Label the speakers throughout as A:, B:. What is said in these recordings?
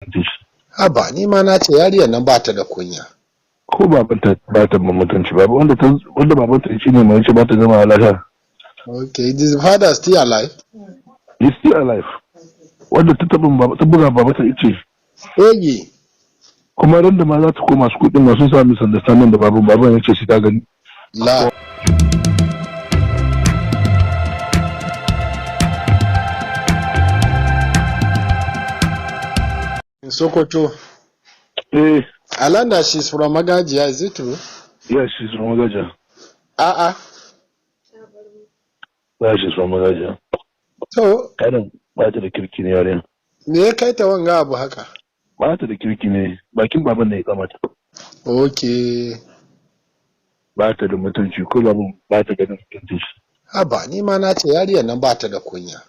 A: mutunci.
B: Haba ni ma na ce yariyar nan ba ta da kunya.
A: Ko babanta ba ta da mutunci ba wanda babanta ya ce ne mai ce ba ta zama lafiya.
B: Okay, is the father still alive?
A: He's still alive. Wanda ta buga babanta ya ce.
B: Egi.
A: Kuma ran da ma za ta koma su kuɗin masu sa misunderstanding da baban ya ce shi ta gani.
B: La. In Sokoto. Alanda, she's from Magajiya, is it true?
A: Yes, she's from Magajiya. Yeah, she's from Magajiya.
B: So,
A: Kadan ba ta da kirki ne yaren.
B: me ya kai ta wanga abu haka?
A: Ba ta da kirki ne, bakin baban ne ya kamata.
B: Okay.
A: Ba ta da mutunci ko baban ba ta ganin mutunci.
B: Haba ni ma na ce yariyar nan ba ta da kunya.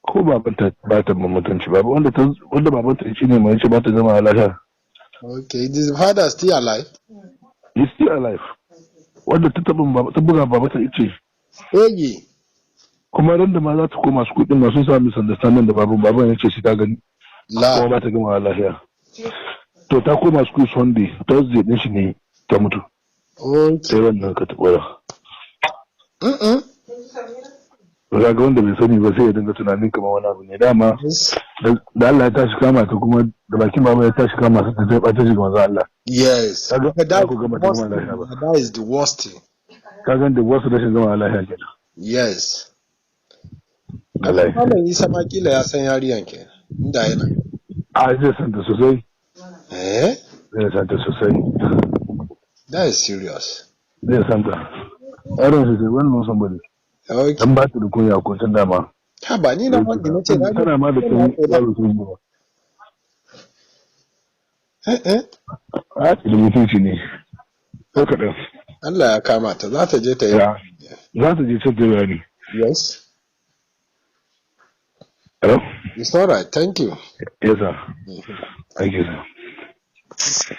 A: Ko babanta ba ta da mutunci ba wanda babanta ya ce ne mai ce ba ta zama lafiya.
B: Okay, is the father still alive?
A: He's still alive. Wanda ta buga babanta ya ce.
B: Egi.
A: Kuma ran da ma za ta koma su kuɗin masu sa misunderstanding da baban ya ce shi ta gani.
B: La.
A: Kuma ba ta gama lafiya. To ta koma school Sunday, Thursday din shi ne ta mutu.
B: Okay.
A: Sai wannan ka tabbara. Ga wanda bai sani ba sai ya dinga tunanin kamar wani abu ne dama da Allah ya tashi kama ta kuma da bakin baba ya tashi kama ta zai bata shi ga manzo Allah.
B: Yes.
A: That
B: is the worst thing.
A: Kaga da wasu rashin zama lafiya kenan.
B: Yes.
A: Allah.
B: Malam Isa ma kila ya san yariyan kenan. Inda yana.
A: Zai san ta sosai. Zai san ta sosai.
B: That is serious.
A: Zai san ta. Yaron shi sai wani musan bane.
B: Okay.
A: Dan ba ta da kunya ko tun dama.
B: Ha ba ni na wanda nace na
A: tana ma da kan yaro sun ba. Da mutunci ne. Ko kaɗan.
B: Allah ya kama ta za ta je ta yi.
A: Za ta je ta bayani.
B: Yes.
A: Hello?
B: It's all right. Thank you.
A: Yes, sir. Thank you, sir.